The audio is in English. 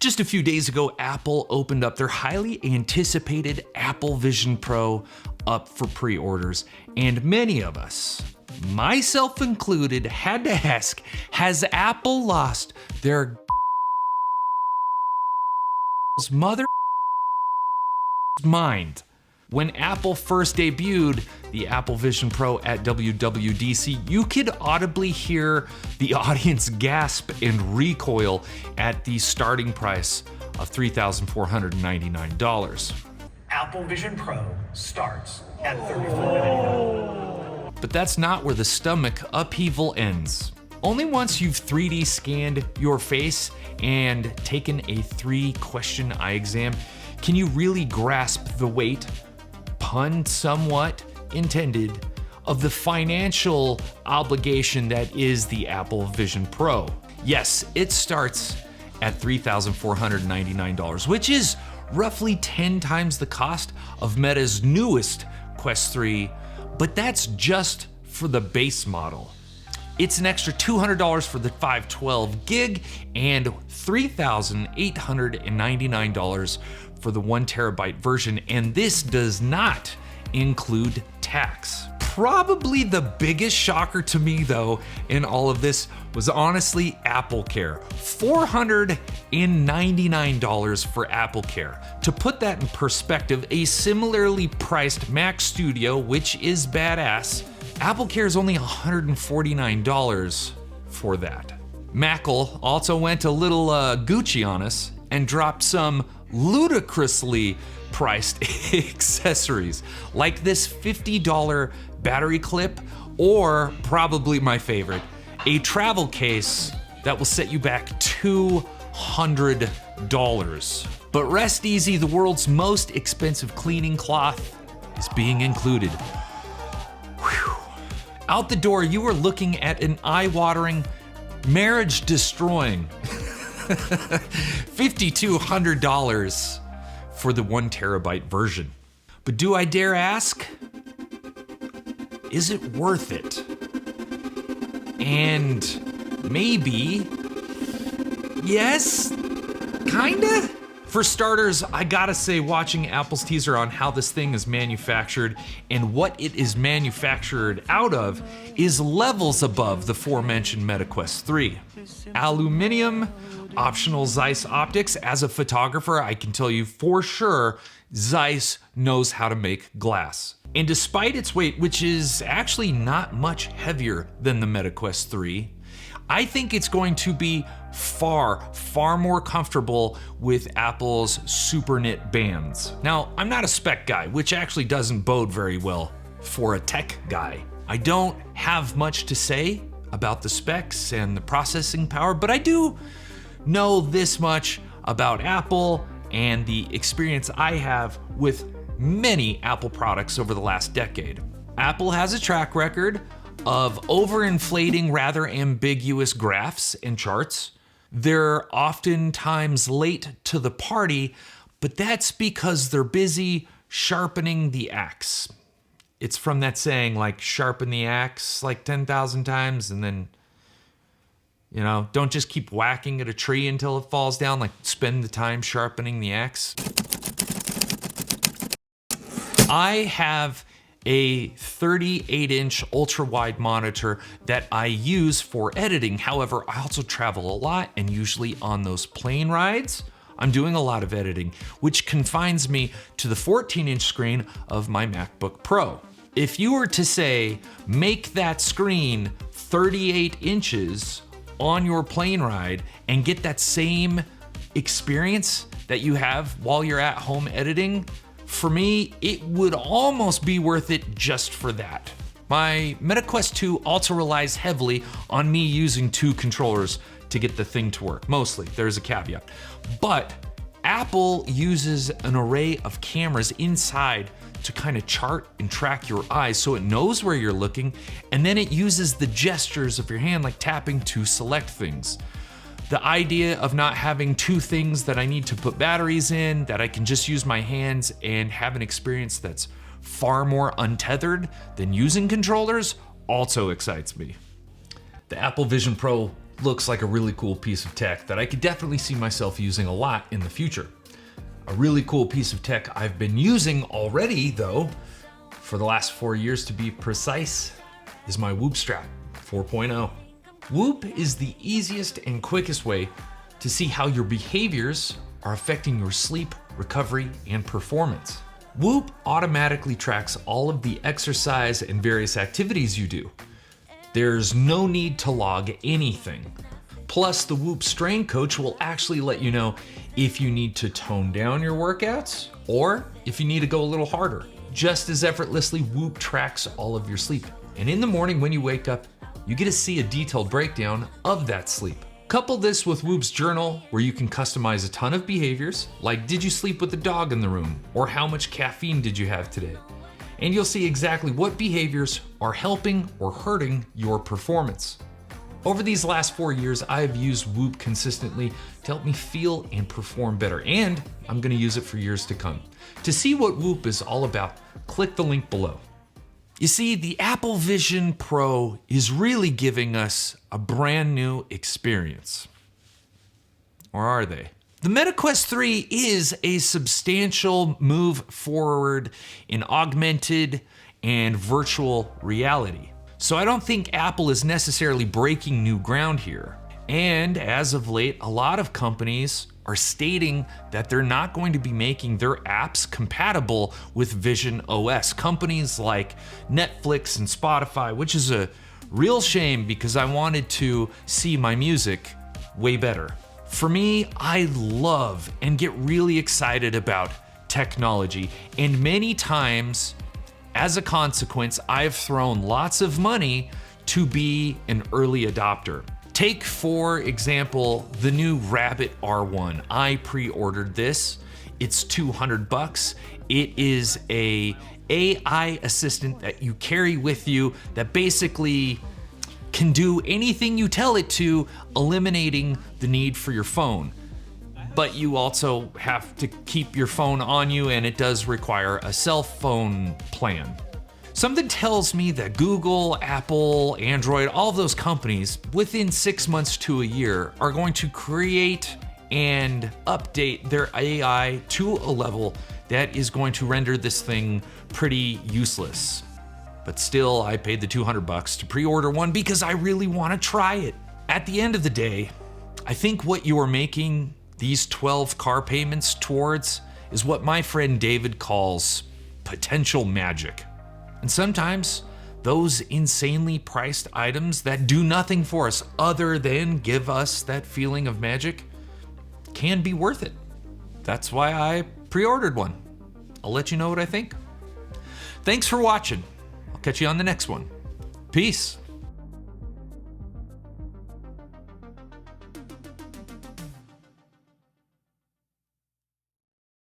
Just a few days ago, Apple opened up their highly anticipated Apple Vision Pro up for pre-orders, and many of us, myself included, had to ask, has Apple lost their mother mind? When Apple first debuted the Apple Vision Pro at WWDC, you could audibly hear the audience gasp and recoil at the starting price of $3,499. Apple Vision Pro starts at $3,499. But that's not where the stomach upheaval ends. Only once you've 3D scanned your face and taken a 3-question eye exam can you really grasp the weight, pun somewhat intended, of the financial obligation that is the Apple Vision Pro. Yes, it starts at $3,499, which is roughly 10 times the cost of Meta's newest Quest 3, but that's just for the base model. It's an extra $200 for the 512 gig and $3,899 for the 1 terabyte version, and this does not include tax. Probably the biggest shocker to me though in all of this was honestly AppleCare. $499 for AppleCare. To put that in perspective, a similarly priced Mac Studio, which is badass, AppleCare is only $149 for that. Mackle also went a little Gucci on us and dropped some ludicrously priced accessories like this $50 battery clip, or probably my favorite, a travel case that will set you back $200. But rest easy, the world's most expensive cleaning cloth is being included. Whew. Out the door, you are looking at an eye-watering, marriage-destroying $5,200 for the 1 terabyte version. But do I dare ask, is it worth it? And maybe, yes, kinda? For starters, I gotta say, watching Apple's teaser on how this thing is manufactured and what it is manufactured out of is levels above the aforementioned MetaQuest 3. Aluminum, optional Zeiss optics. As a photographer, I can tell you for sure, Zeiss knows how to make glass. And despite its weight, which is actually not much heavier than the MetaQuest 3, I think it's going to be far more comfortable with Apple's super knit bands. Now, I'm not a spec guy, which actually doesn't bode very well for a tech guy. I don't have much to say about the specs and the processing power, but I do know this much about Apple and the experience I have with many Apple products over the last decade. Apple has a track record of overinflating rather ambiguous graphs and charts. They're oftentimes late to the party, but that's because they're busy sharpening the axe. It's from that saying, like, sharpen the axe like 10,000 times and then, you know, don't just keep whacking at a tree until it falls down, like spend the time sharpening the axe. I have a 38-inch ultra-wide monitor that I use for editing. However, I also travel a lot, and usually on those plane rides, I'm doing a lot of editing, which confines me to the 14-inch screen of my MacBook Pro. If you were to say, make that screen 38 inches on your plane ride and get that same experience that you have while you're at home editing, for me, it would almost be worth it just for that. My MetaQuest 2 also relies heavily on me using 2 controllers to get the thing to work. Mostly, there's a caveat. But Apple uses an array of cameras inside to kind of chart and track your eyes so it knows where you're looking, and then it uses the gestures of your hand, like tapping, to select things. The idea of not having 2 things that I need to put batteries in, that I can just use my hands and have an experience that's far more untethered than using controllers, also excites me. The Apple Vision Pro looks like a really cool piece of tech that I could definitely see myself using a lot in the future. A really cool piece of tech I've been using already, though, for the last 4 years to be precise, is my Whoop strap 4.0. Whoop is the easiest and quickest way to see how your behaviors are affecting your sleep, recovery, and performance. Whoop automatically tracks all of the exercise and various activities you do. There's no need to log anything. Plus, the Whoop Strain Coach will actually let you know if you need to tone down your workouts or if you need to go a little harder. Just as effortlessly, Whoop tracks all of your sleep. And in the morning when you wake up, you get to see a detailed breakdown of that sleep. Couple this with Whoop's journal, where you can customize a ton of behaviors, like did you sleep with the dog in the room, or how much caffeine did you have today? And you'll see exactly what behaviors are helping or hurting your performance. Over these last 4 years, I've used Whoop consistently to help me feel and perform better, and I'm gonna use it for years to come. To see what Whoop is all about, click the link below. You see, the Apple Vision Pro is really giving us a brand new experience. Or are they? The Meta Quest 3 is a substantial move forward in augmented and virtual reality. So I don't think Apple is necessarily breaking new ground here. And as of late, a lot of companies are stating that they're not going to be making their apps compatible with Vision OS. Companies like Netflix and Spotify, which is a real shame because I wanted to see my music way better. For me, I love and get really excited about technology, and many times, as a consequence, I've thrown lots of money to be an early adopter. Take, for example, the new Rabbit R1. I pre-ordered this. It's $200. It is a AI assistant that you carry with you that basically can do anything you tell it to, eliminating the need for your phone. But you also have to keep your phone on you, and it does require a cell phone plan. Something tells me that Google, Apple, Android, all of those companies, within 6 months to a year, are going to create and update their AI to a level that is going to render this thing pretty useless. But still, I paid the $200 to pre-order one because I really want to try it. At the end of the day, I think what you are making these 12 car payments towards is what my friend David calls potential magic. And sometimes those insanely priced items that do nothing for us other than give us that feeling of magic can be worth it. That's why I pre-ordered one. I'll let you know what I think. Thanks for watching. I'll catch you on the next one. Peace.